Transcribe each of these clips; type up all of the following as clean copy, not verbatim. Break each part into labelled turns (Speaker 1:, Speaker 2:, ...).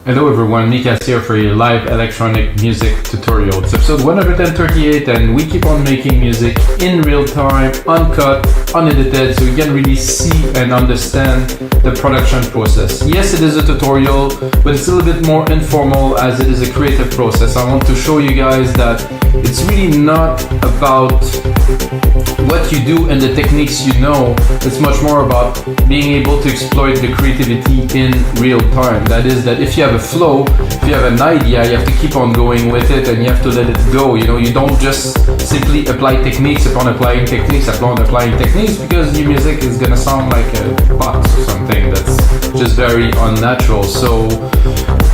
Speaker 1: Hello everyone, Mikas here for your live electronic music tutorial. It's episode 138 and we keep on making music in real time, uncut, unedited, so you can really see and understand the production process. Yes, it is a tutorial, but it's a little bit more informal as it is a creative process. I want to show you guys that it's really not about what you do and the techniques you know. It's much more about being able to exploit the creativity in real time. That is, that if you have a flow, if you have an idea, you have to keep on going with it and you have to let it go. You know, you don't just simply apply techniques upon applying techniques upon applying techniques, because your music is gonna sound like a box or something that's just very unnatural. So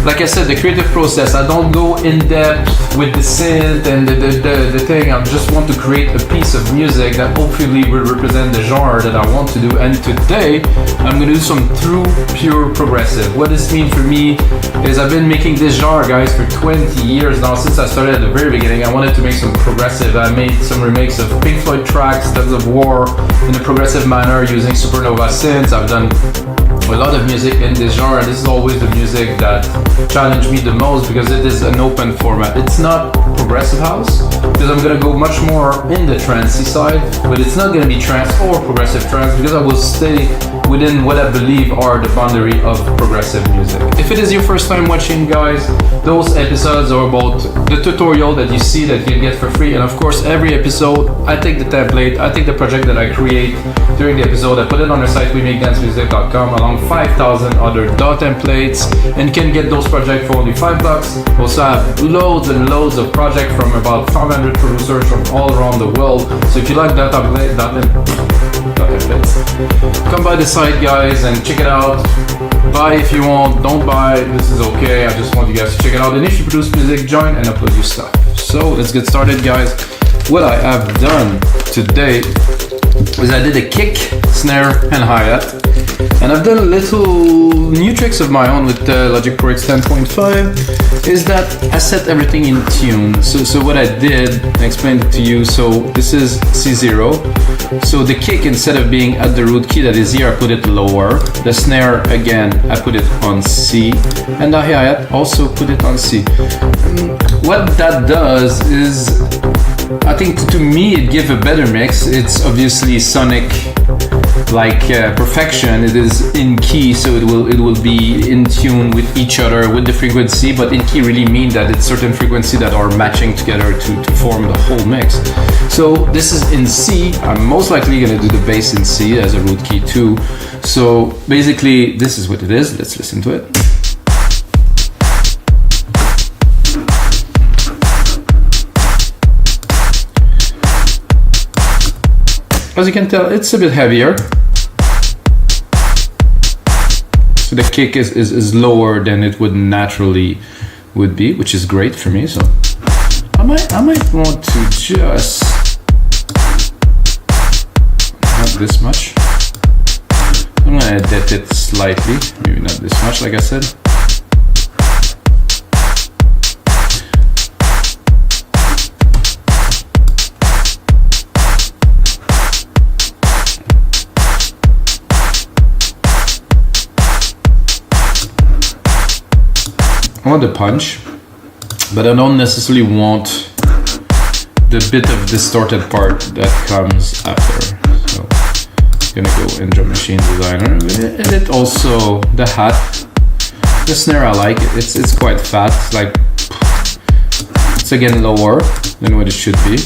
Speaker 1: like I said, the creative process, I don't go in depth with the synth and the thing. I just want to create a piece of music that hopefully will represent the genre that I want to do. And today, I'm gonna do some true, pure progressive. What this means for me is I've been making this genre, guys, for 20 years now. Since I started at the very beginning, I wanted to make some progressive. I made some remakes of Pink Floyd tracks, Tales of War, in a progressive manner using Supernova synths. I've done a lot of music in this genre. This is always the music that challenged me the most because it is an open format. It's not progressive house, because I'm gonna go much more in the trancey side, but it's not gonna be trance or progressive trance, because I will stay within what I believe are the boundary of progressive music. If it is your first time watching, guys, those episodes are about the tutorial that you see that you get for free. And of course, every episode, I take the template, I take the project that I create during the episode, I put it on our site, wemakedancemusic.com, along 5,000 other DAW templates, and you can get those projects for only $5. We also have loads and loads of projects from about 500 producers from all around the world. So if you like DAW templates, come by the site, guys, and check it out. Buy if you want, don't buy, this is okay. I just want you guys to check it out. And if you produce music, join and upload your stuff. So let's get started, guys. What I have done today is I did a kick, snare, and hi-hat. And I've done little new tricks of my own with Logic Pro X 10.5, is that I set everything in tune. So what I did, I explained it to you. So this is C0. So the kick, instead of being at the root key that is here, I put it lower. The snare, again, I put it on C. And the hi-hat, also put it on C. What that does is, I think to me it gives a better mix. It's obviously sonic like perfection. It is in key, so it will be in tune with each other with the frequency, but in key really mean that it's certain frequency that are matching together to form the whole mix. So this is in C. I'm most likely gonna do the bass in C as a root key too. So basically this is what it is. Let's listen to it. As you can tell, it's a bit heavier. So the kick is lower than it would naturally would be, which is great for me. So I might want to just not this much. I'm gonna edit it slightly, maybe not this much, like I said. I want the punch, but I don't necessarily want the bit of distorted part that comes after. So I'm gonna go in Drum Machine Designer, and it also the hat, the snare I like. It's quite fat. It's like it's again lower than what it should be.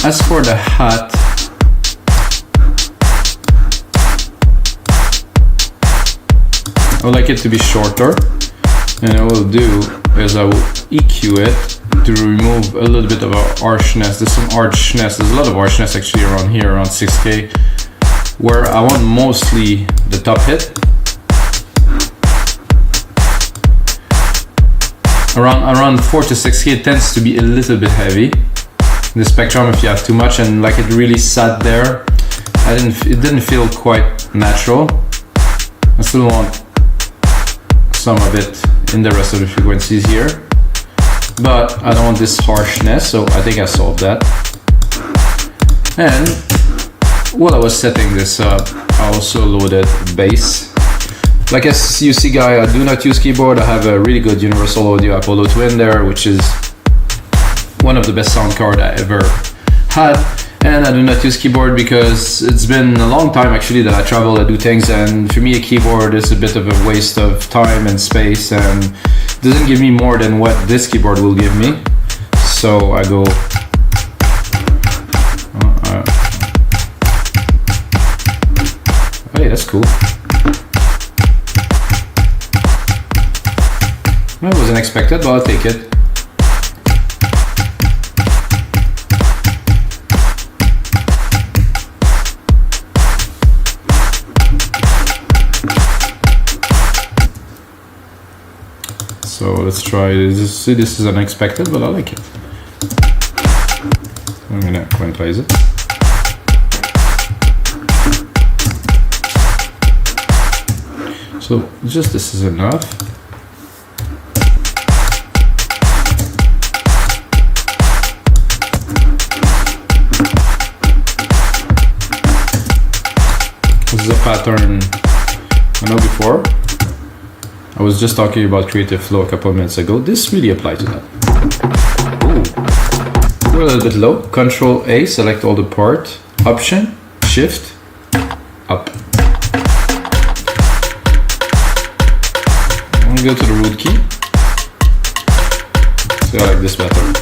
Speaker 1: As for the hat, I would like it to be shorter. And I will do is I will EQ it to remove a little bit of harshness. There's some harshness. There's a lot of harshness actually around here, around 6K, where I want mostly the top hit. Around 4 to 6K, it tends to be a little bit heavy. The spectrum, if you have too much, and like it really sat there, it didn't feel quite natural. I still want some of it in the rest of the frequencies here, but I don't want this harshness, so I think I solved that. And while I was setting this up, I also loaded bass. Like as you see, guy, I do not use keyboard. I have a really good Universal Audio Apollo 2 in there, which is one of the best sound card I ever had. And I do not use keyboard because it's been a long time actually that I travel, I do things, and for me a keyboard is a bit of a waste of time and space and doesn't give me more than what this keyboard will give me. So I go hey, that's cool. That wasn't expected, but I'll take it. So let's try this. See, this is unexpected, but I like it. I'm gonna quantize it. So just this is enough. This is a pattern I know before. I was just talking about Creative Flow a couple of minutes ago. This really applies to that. Ooh. We're a little bit low. Control A, select all the part. Option, Shift, up. I'm gonna go to the root key. So I like this better.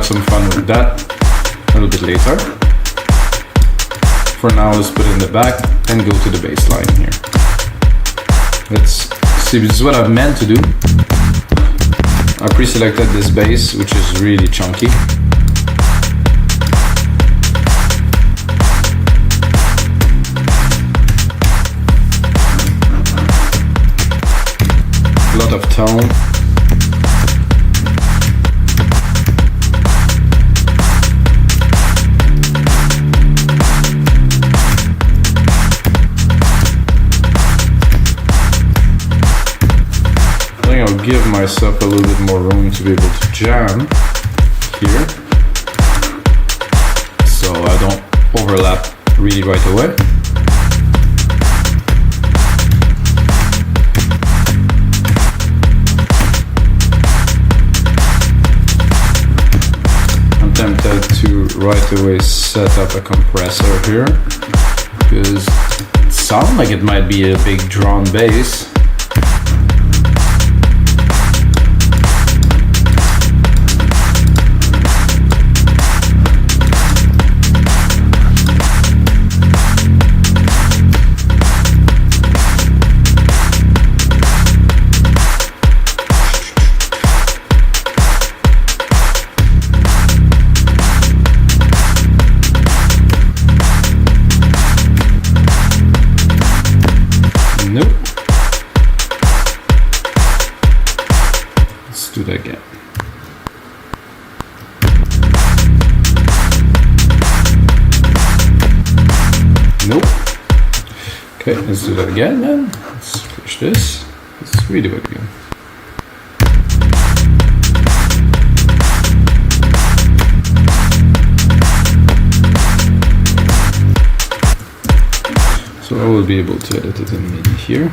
Speaker 1: Some fun with that a little bit later. For now, let's put it in the back and go to the bass line here. Let's see, this is what I meant to do. I pre-selected this bass, which is really chunky. A lot of tone. I'll give myself a little bit more room to be able to jam here, so I don't overlap really right away. I'm tempted to right away set up a compressor here because it sounds like it might be a big drawn bass. Nope. Let's do that again. Nope. Okay, let's do that again then. Let's push this. Let's redo it again. So I will be able to edit it in MIDI here.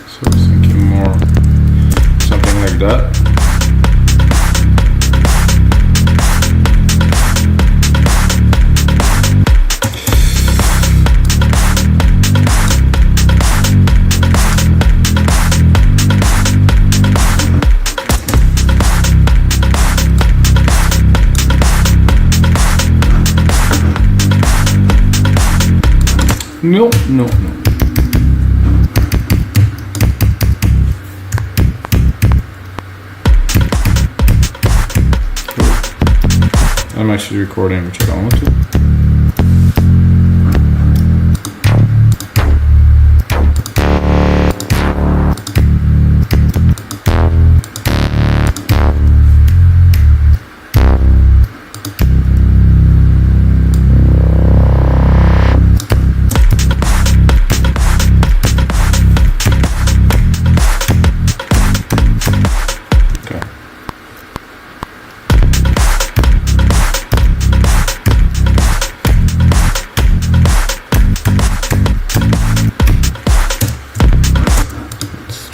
Speaker 1: So I was thinking more something like that. No, no, no. I'm actually recording, which I don't want to.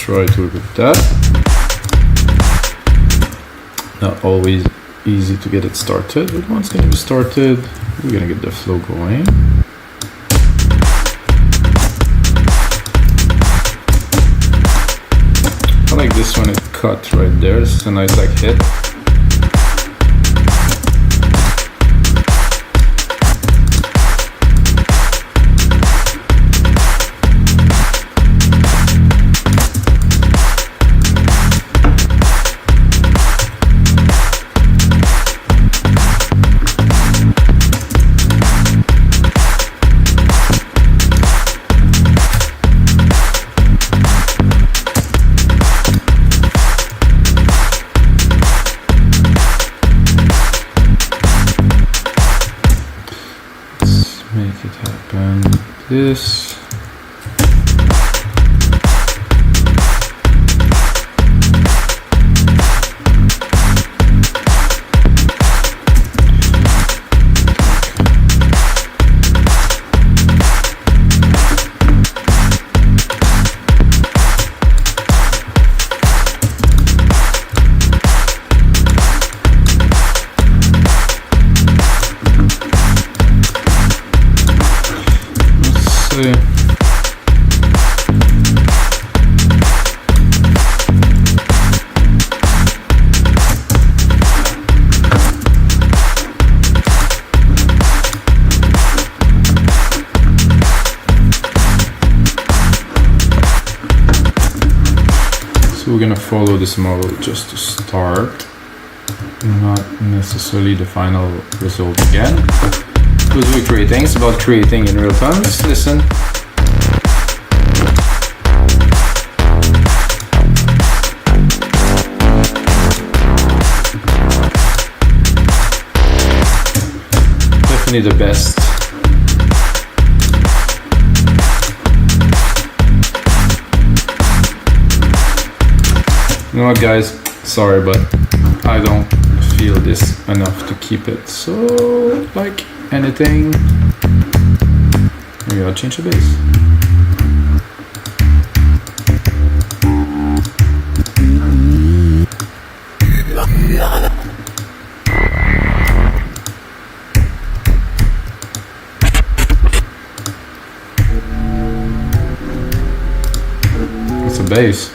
Speaker 1: try to work with that. Not always easy to get it started, but once it's gonna be started, we're gonna get the flow going. I like this one, it cut right there. This is a nice like hit. This. We're gonna follow this model just to start, not necessarily the final result again. Because we're creating, it's about creating in real time. Just listen. Definitely the best. You know what, guys, sorry, but I don't feel this enough to keep it. So, like anything, we gotta change the bass. It's a bass.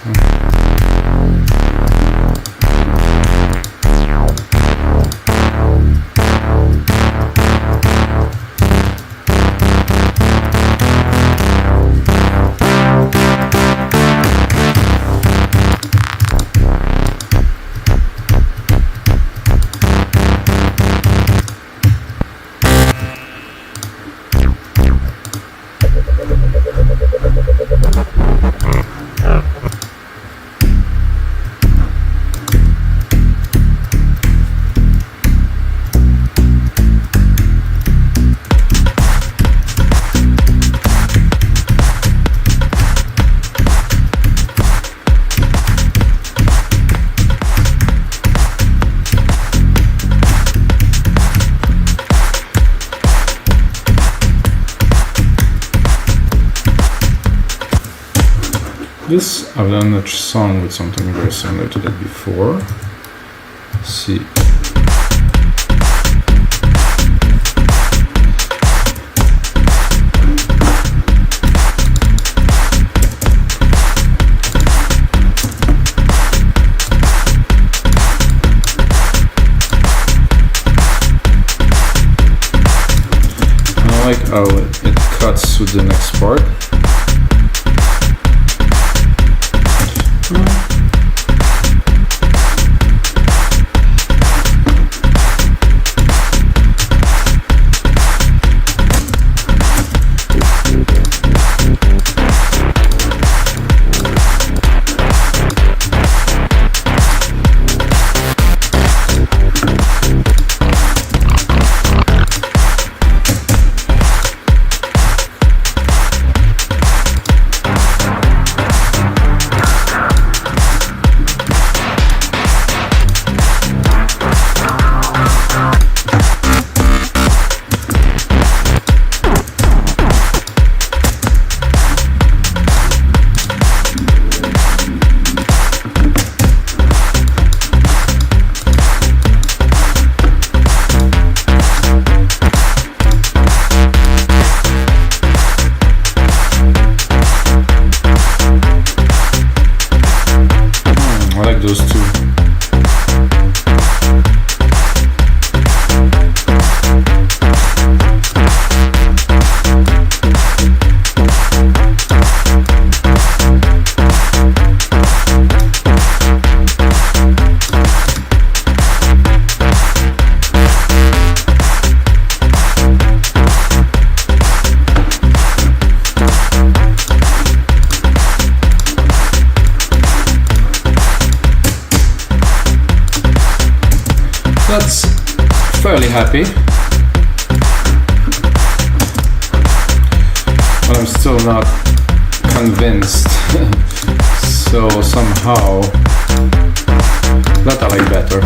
Speaker 1: This, I've done a song with something very similar to that before. Let's see. I like how it cuts to the next part. happy. But I'm still not convinced. So somehow that I like better.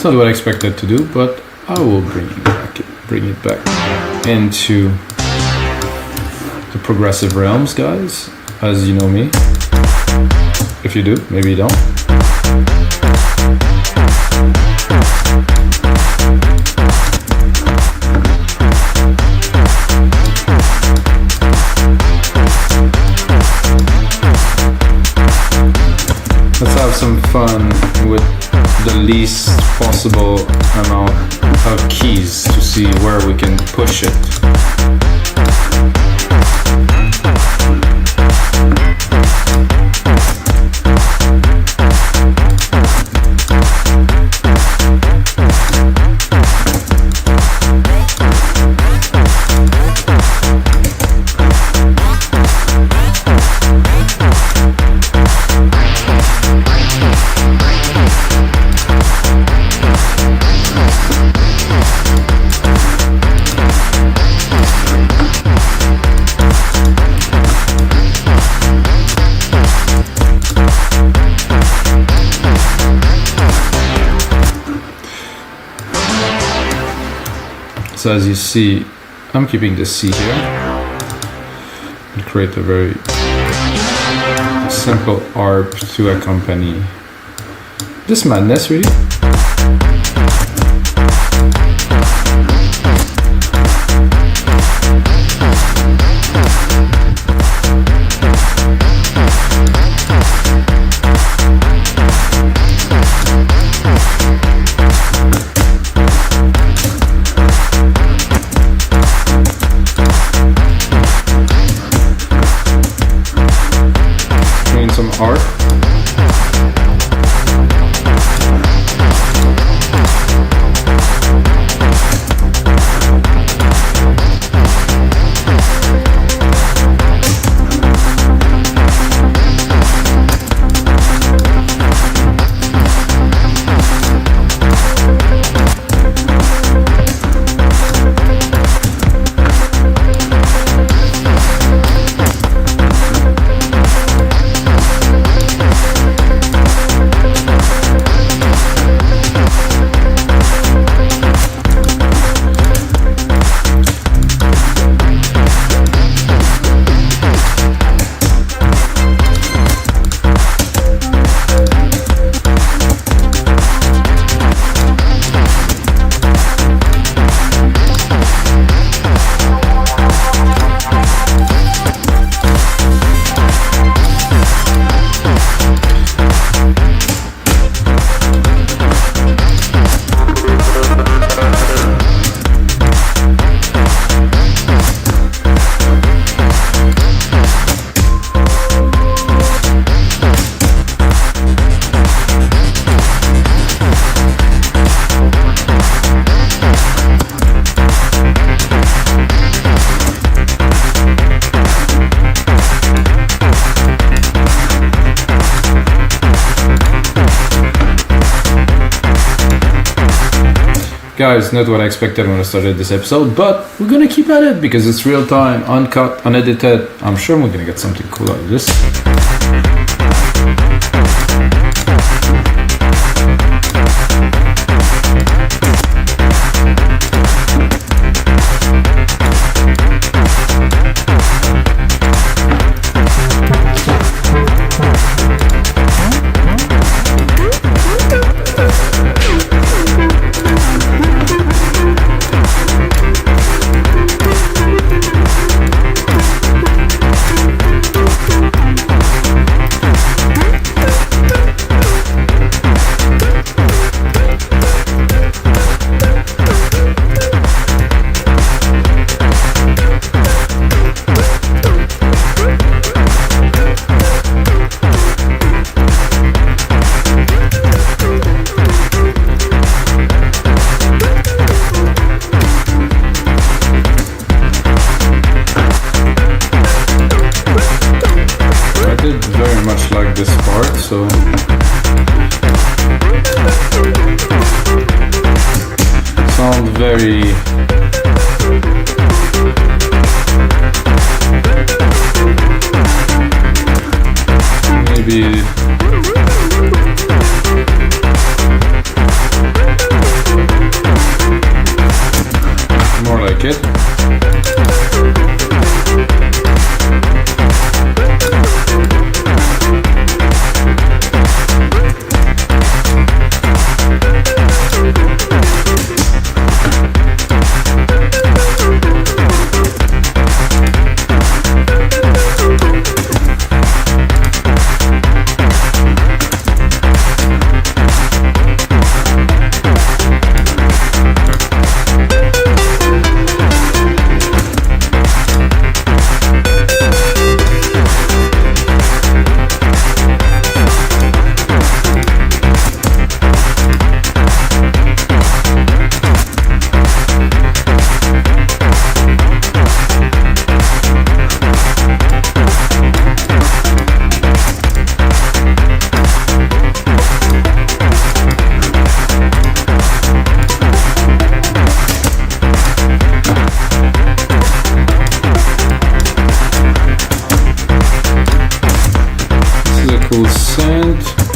Speaker 1: Not what I expected to do, but I will bring it back into the progressive realms, guys, as you know me. If you do, maybe you don't. Let's have some fun with the least possible amount of keys to see where we can push it. So as you see, I'm keeping the C here and create a very simple arp to accompany this madness, really. Some art. Guys, not what I expected when I started this episode, but we're gonna keep at it because it's real time, uncut, unedited. I'm sure we're gonna get something cool out of this. so sound very maybe more like it.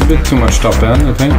Speaker 1: A bit too much top end, I think.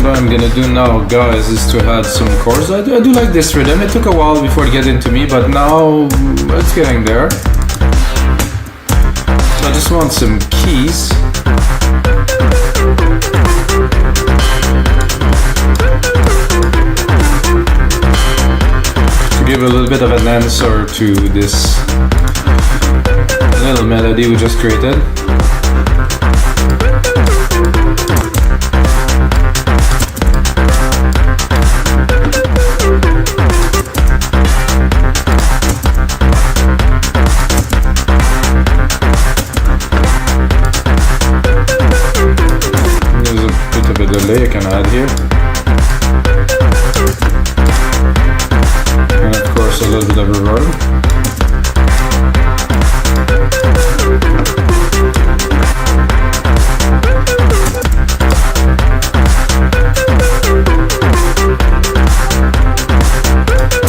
Speaker 1: What I'm gonna do now, guys, is to add some chords. I do like this rhythm. It took a while before it get into me, but now it's getting there. So I just want some keys. To give a little bit of an answer to this little melody we just created. Delay I can add here, and of course a little bit of reverb.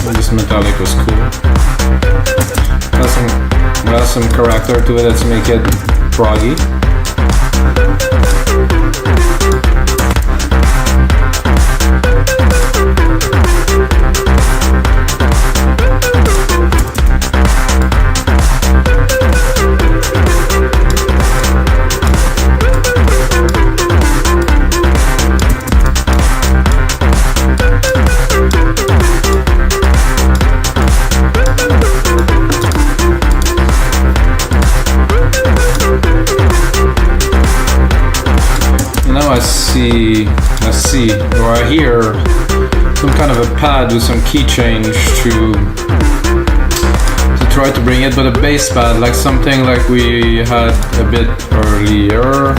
Speaker 1: And this metallic was cool. Has some character to it. Let's make it proggy. I see, or I hear some kind of a pad with some key change to try to bring it, but a bass pad, like something like we had a bit earlier.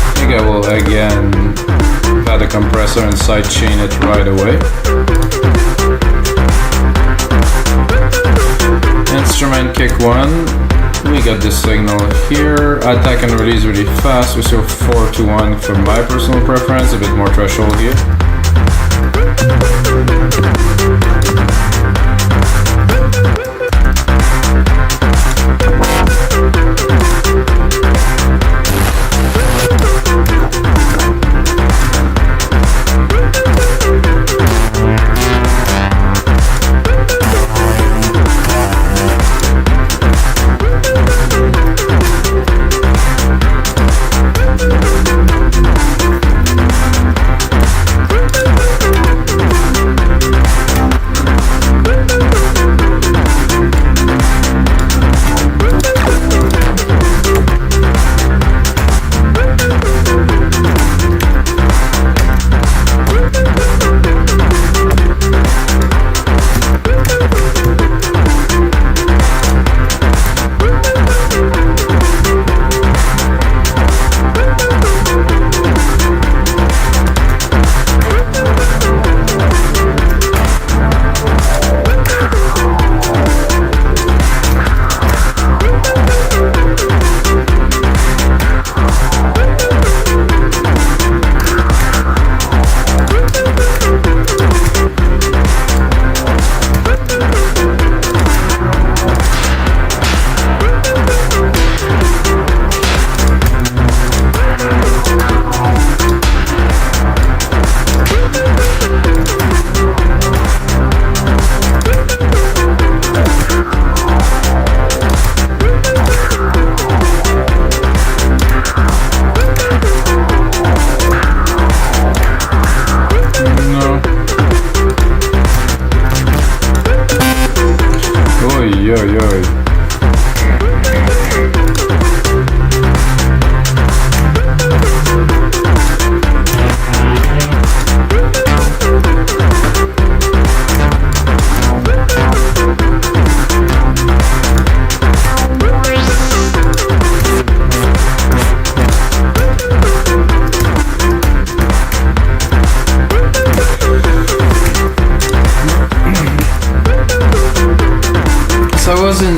Speaker 1: I think I will again add a compressor and sidechain it right away. Instrument kick one. we got this signal here. Attack and release really fast. We saw 4 to 1 for my personal preference, a bit more threshold here.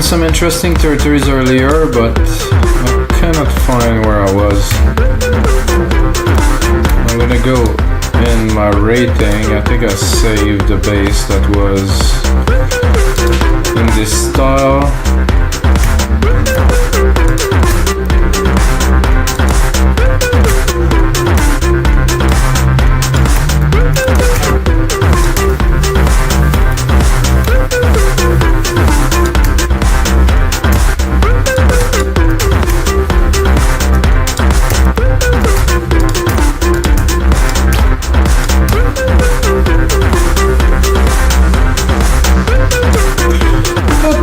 Speaker 1: Some interesting territories earlier, but I cannot find where I was. I'm gonna go in my rating. I think I saved the bass that was in this style.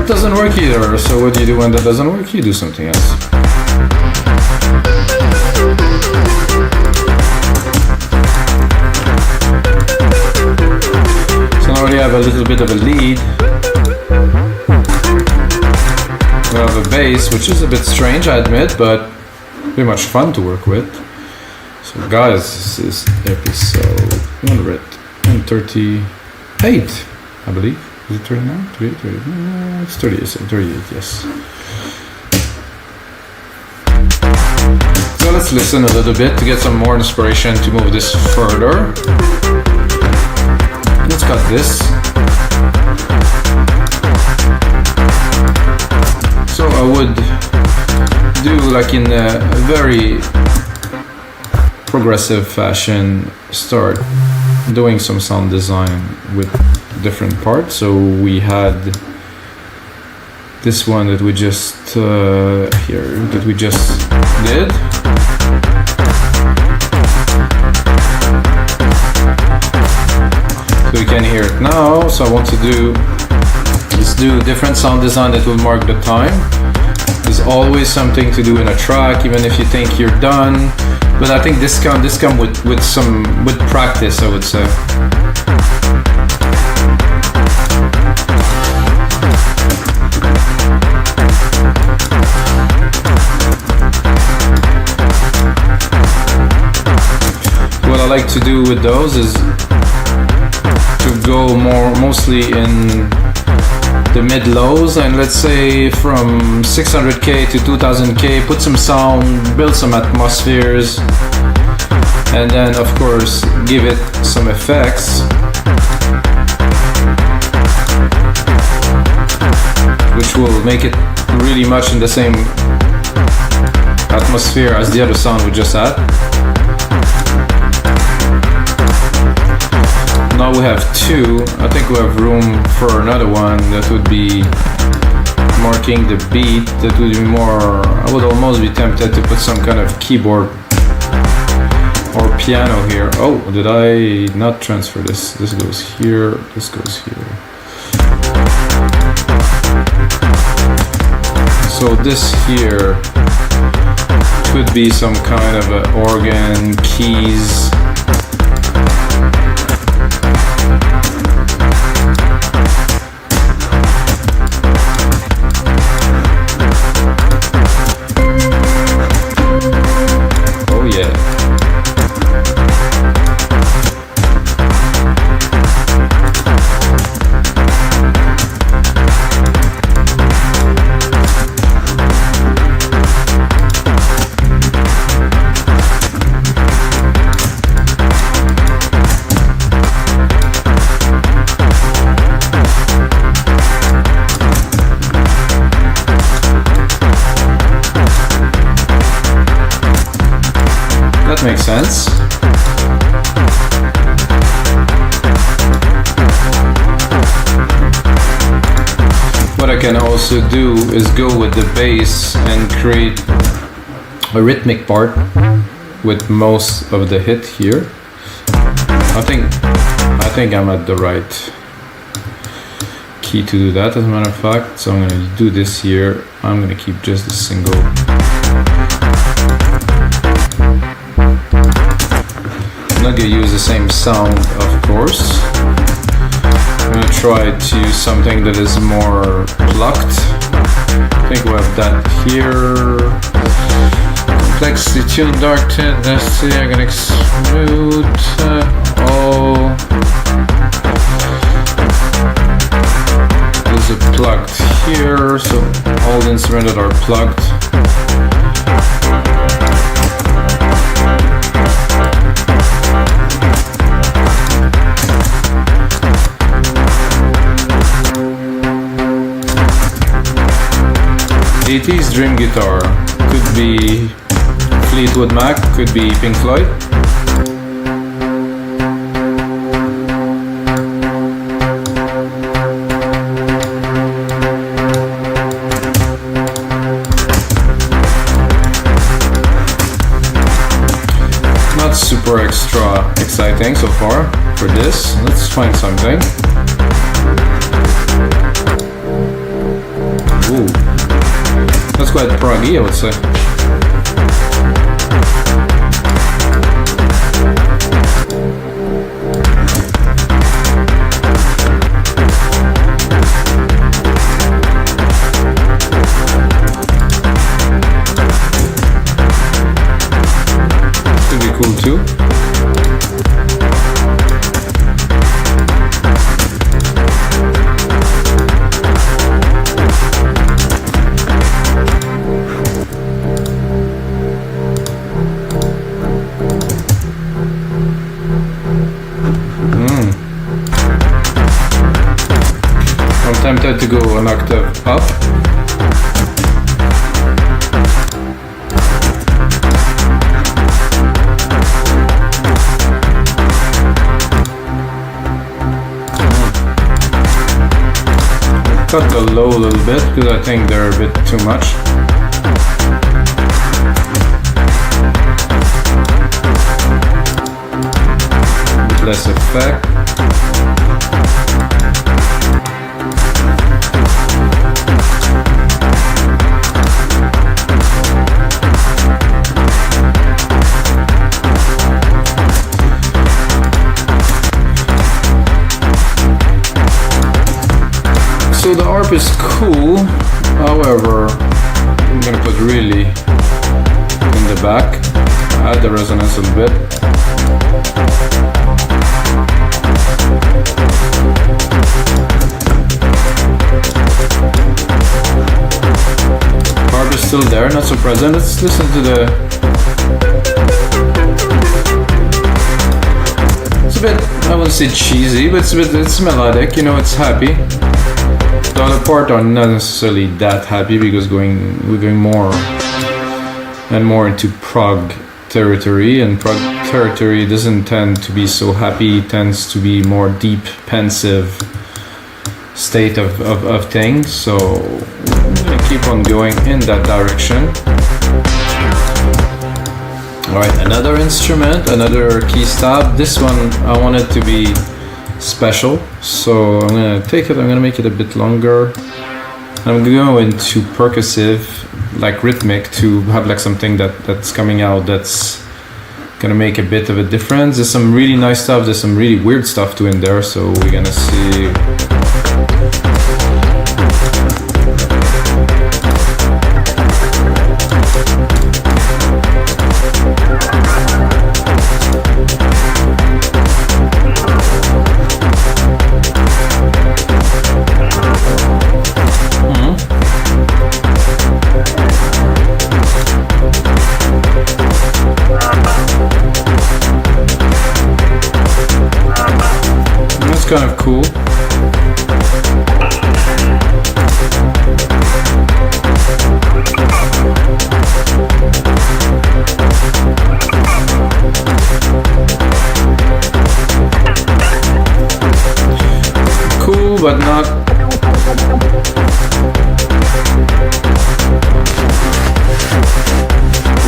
Speaker 1: Doesn't work either, so what do you do when that doesn't work? You do something else. So now we have a little bit of a lead. We have a bass, which is a bit strange, I admit, but pretty much fun to work with. So guys, this is episode 138, I believe. Is it 39? 38, 38? No, it's 38, yes. So let's listen a little bit to get some more inspiration to move this further. Let's cut this. So I would do, like in a very progressive fashion, start doing some sound design with different parts. So we had this one that we just did. So you can hear it now. So I want to do different sound design that will mark the time. There's always something to do in a track, even if you think you're done. But I think this come with practice, I would say. What I like to do with those is to go mostly in the mid-lows, and let's say from 600k to 2000k, put some sound, build some atmospheres, and then of course give it some effects, which will make it really much in the same atmosphere as the other sound we just had. Now we have two. I think we have room for another one that would be marking the beat. That would be more, I would almost be tempted to put some kind of keyboard or piano here. Oh, did I not transfer this? This goes here, this goes here. So this here could be some kind of an organ, keys. Makes sense. What I can also do is go with the bass and create a rhythmic part with most of the hit here. I think I'm at the right key to do that, as a matter of fact. So I'm going to do this here. I'm going to keep just the single. I'm not going to use the same sound, of course. I'm going to try to use something that is more plucked. I think we have that here. Complexity, tune, dark tint, let's see, I'm going to smooth. There's a plucked here, so all the instruments that are plucked. '80s dream guitar, could be Fleetwood Mac, could be Pink Floyd. Not super extra exciting so far for this. Let's find something. Ooh. That's quite proggy, I would say. Could be cool too. Tempted to go an octave up. Cut the low a little bit because I think they're a bit too much. A bit less effect. So the ARP is cool, however, I'm gonna put really in the back, add the resonance a little bit. still there, not so present. Let's listen to the... It's a bit, I wouldn't say cheesy, but it's melodic, you know, it's happy. The other part are not necessarily that happy because we're going more and more into prog territory, and prog territory doesn't tend to be so happy, it tends to be more deep, pensive state of things, so I'm gonna keep on going in that direction. Alright, another instrument, another key stab. This one I want it to be special, so I'm gonna take it, I'm gonna make it a bit longer. I'm gonna go into percussive, like rhythmic, to have like something that's coming out that's gonna make a bit of a difference. There's some really nice stuff, there's some really weird stuff too in there, so we're gonna see. Kind of cool. Cool, but not.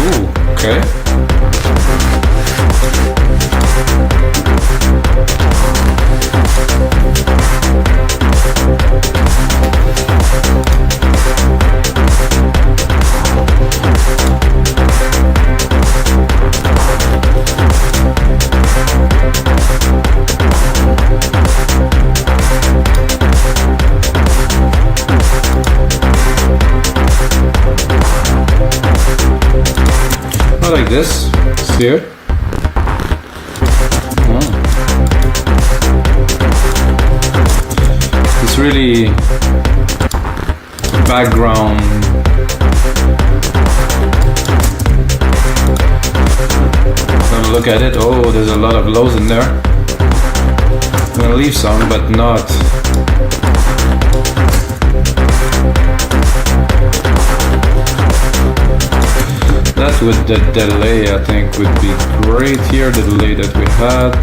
Speaker 1: Ooh, okay. Like this, see it? It's really background. Gonna look at it. Oh, there's a lot of lows in there. I'm gonna leave some, but not. That with the delay, I think, would be great here, the delay that we had.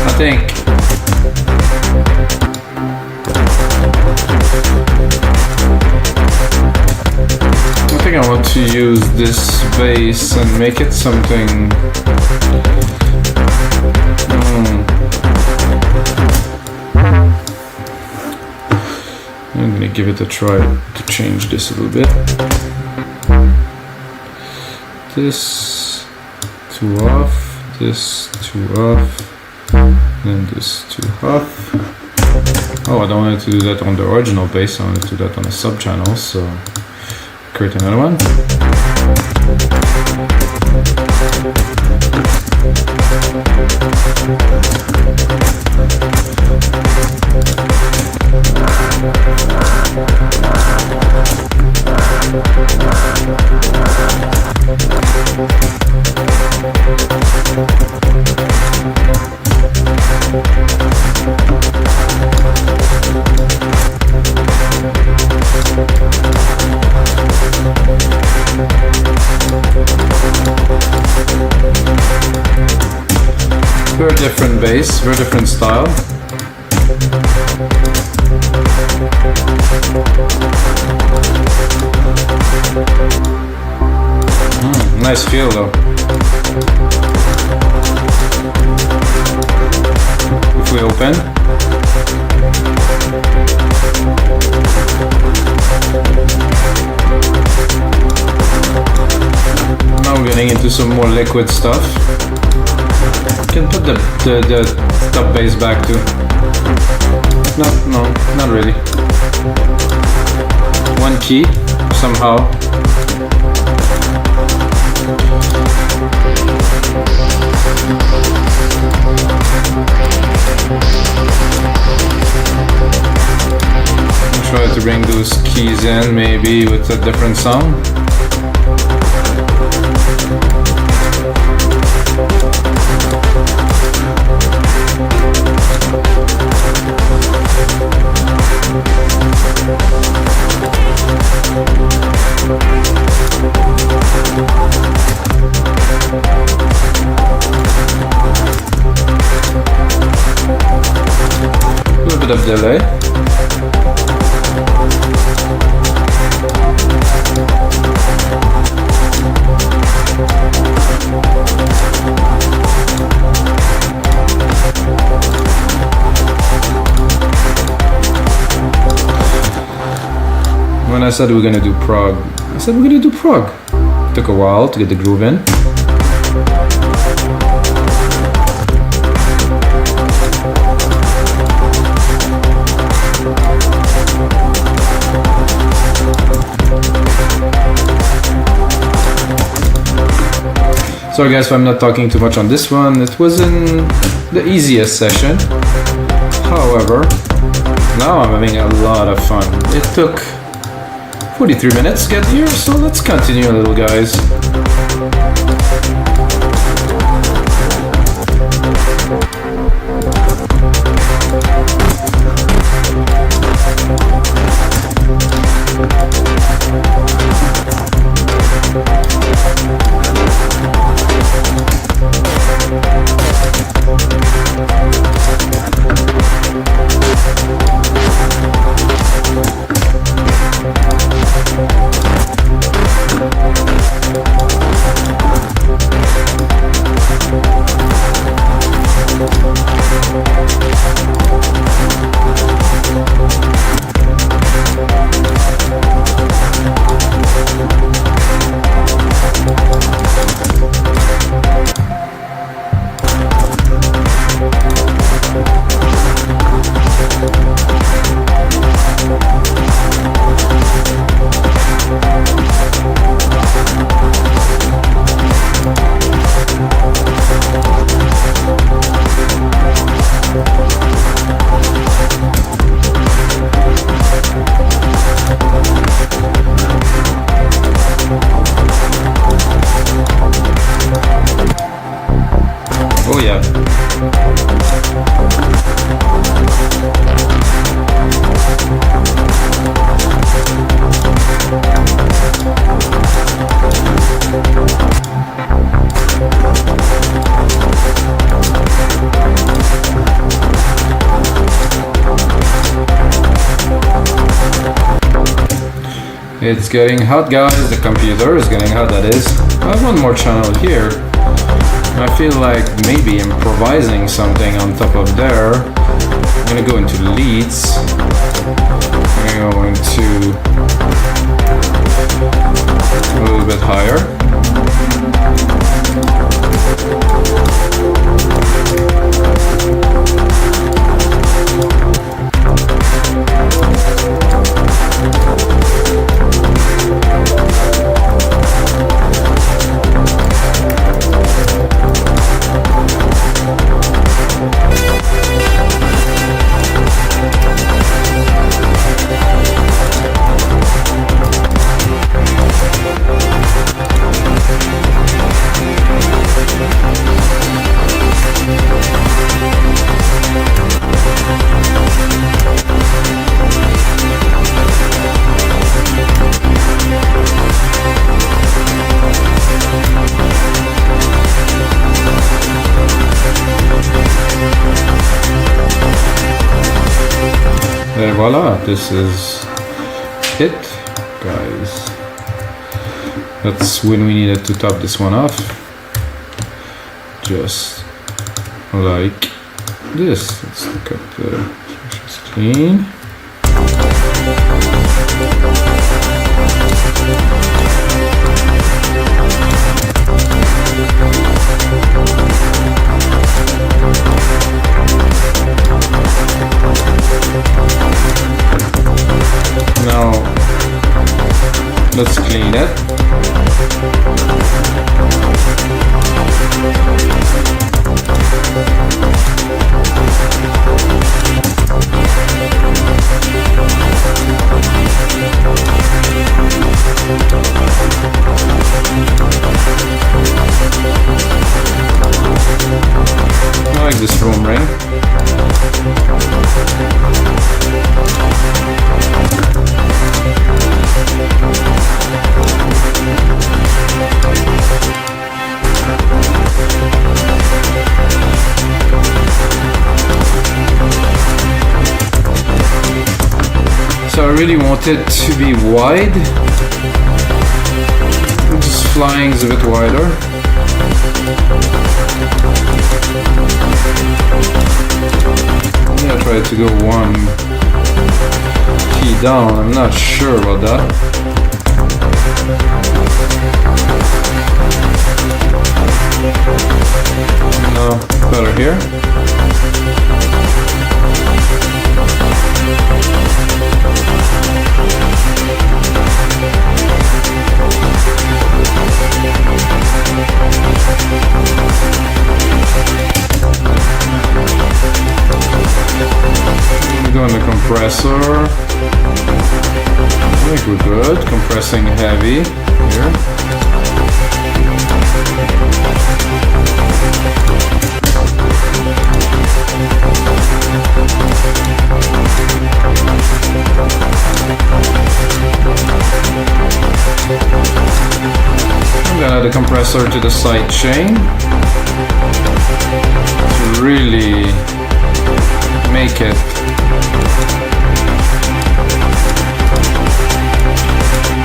Speaker 1: I think I want to use this bass and make it something. I'm gonna give it a try to change this a little bit. This to off, this to off, and this to off. Oh, I don't want to do that on the original bass, I want to do that on a sub channel, so create another one. Very different bass, very different style. Nice feel though. If we open. Now we're getting into some more liquid stuff. Can put the top bass back too. No, not really. One key, somehow. to bring those keys in, maybe with a different sound. A little bit of delay. When I said we're gonna do prog, I said we're gonna do prog. It took a while to get the groove in. Sorry guys if I'm not talking too much on this one. It wasn't the easiest session. However, now I'm having a lot of fun. It took 43 minutes to get here, so let's continue a little, guys. Oh yeah. It's getting hot, guys. The computer is getting hot, that is. I have one more channel here. I feel like maybe improvising something on top of there. I'm gonna go into leads. I'm gonna go into a little bit higher. And voila, this is it, guys. That's when we needed to top this one off. Just like this. Let's look at the screen. Now let's clean it. like this room ring. So I really want it to be wide. Just flying is a bit wider. Yeah, try to go one key down. I'm not sure about that. No, better here. Go on the compressor. I think we're good. Compressing heavy here. I'm gonna add the compressor to the side chain to really make it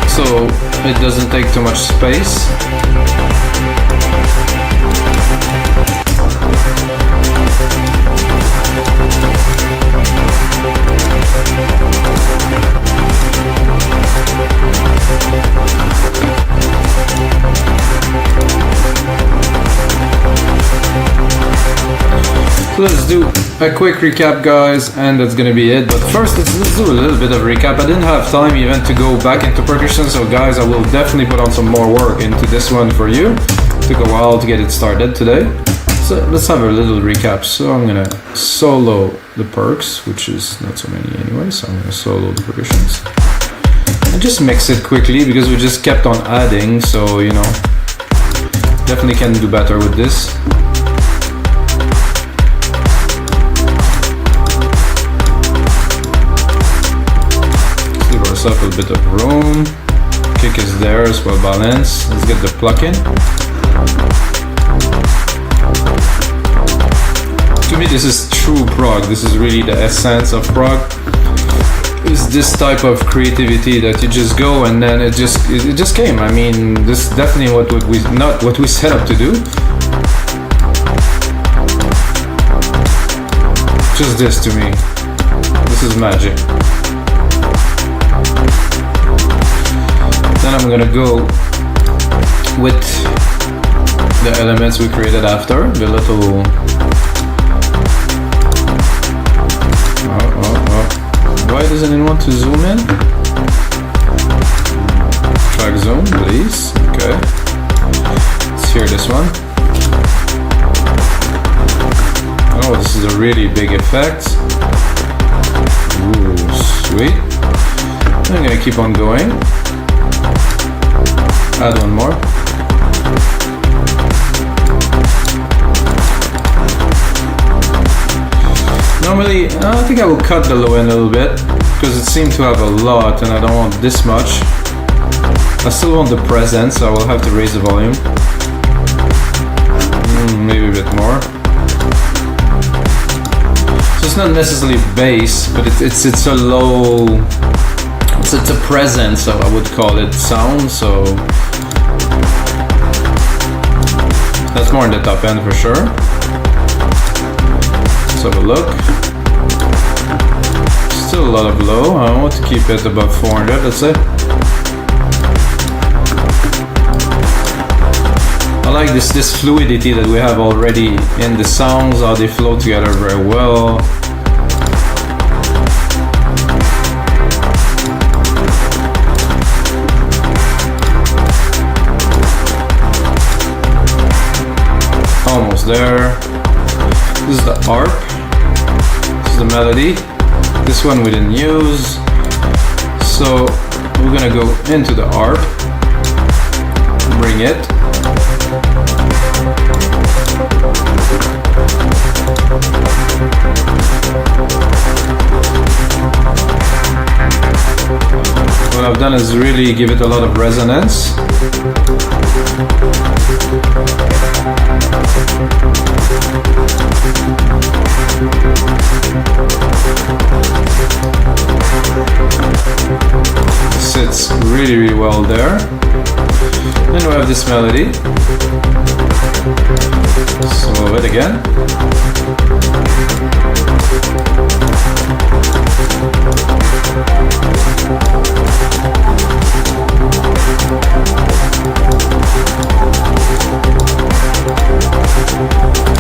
Speaker 1: so it doesn't take too much space. So let's do a quick recap, guys, and that's gonna be it. But first, let's do a little bit of recap. I didn't have time even to go back into percussion, so guys, I will definitely put on some more work into this one for you. It took a while to get it started today. So let's have a little recap. So I'm gonna solo the perks, which is not so many anyway, so I'm gonna solo the percussions. And just mix it quickly because we just kept on adding, so you know, definitely can do better with this. Up a bit of room. Kick is there as well, balance. Let's get the pluck in. To me, this is true prog. This is really the essence of prog. Is this type of creativity that you just go and then it just came. I mean, this is definitely not what we set up to do. Just this to me. This is magic. Then I'm gonna go with the elements we created after, the little why doesn't it want to zoom in? Track zoom, please. Okay. Let's hear this one. Oh, this is a really big effect. Ooh, sweet. I'm gonna keep on going. Add one more. Normally, I think I will cut the low end a little bit because it seemed to have a lot and I don't want this much. I still want the presence, so I will have to raise the volume. Maybe a bit more. So it's not necessarily bass, but it's a low, it's a presence, so I would call it sound, so that's more in the top end for sure. Let's have a look. Still a lot of low. I want to keep it above 400, let's say. I like this fluidity that we have already in the sounds, how they flow together very well. Almost there. This is the arp. This is the melody. This one we didn't use. So we're gonna go into the arp. Bring it. I've done is really give it a lot of resonance. Sits really, really well there. Then we have this melody. Some of it again.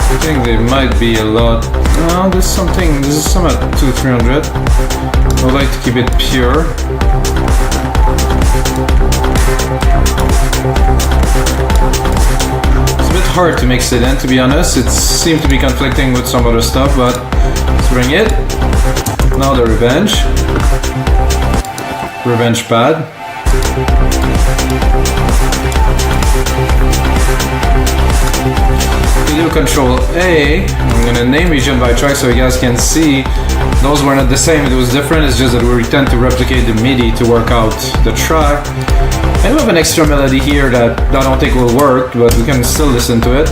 Speaker 1: I think there might be a lot. No, there's something. This is some at 200-300. I would like to keep it pure. It's a bit hard to mix it in, to be honest. It seemed to be conflicting with some other stuff, but let's bring it. Now the revenge pad. We do Control A. I'm gonna name region by track so you guys can see. Those were not the same, it was different. It's just that we tend to replicate the MIDI to work out the track. And we have an extra melody here that I don't think will work, but we can still listen to it.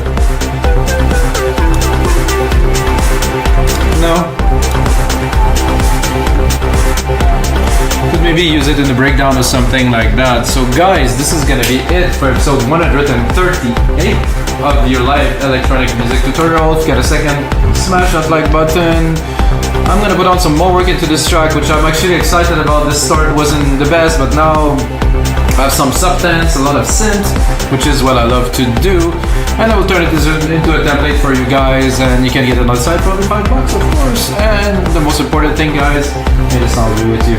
Speaker 1: No. Could maybe use it in the breakdown or something like that. So guys, this is gonna be it for episode 138 of your live electronic music tutorial. If you get a second, smash that like button. I'm gonna put on some more work into this track, which I'm actually excited about. This start wasn't the best, but now I have some substance, a lot of synth, which is what I love to do. And I will turn it into a template for you guys, and you can get it on the site for only $5, of course. And the most important thing, guys, may the sound be with you.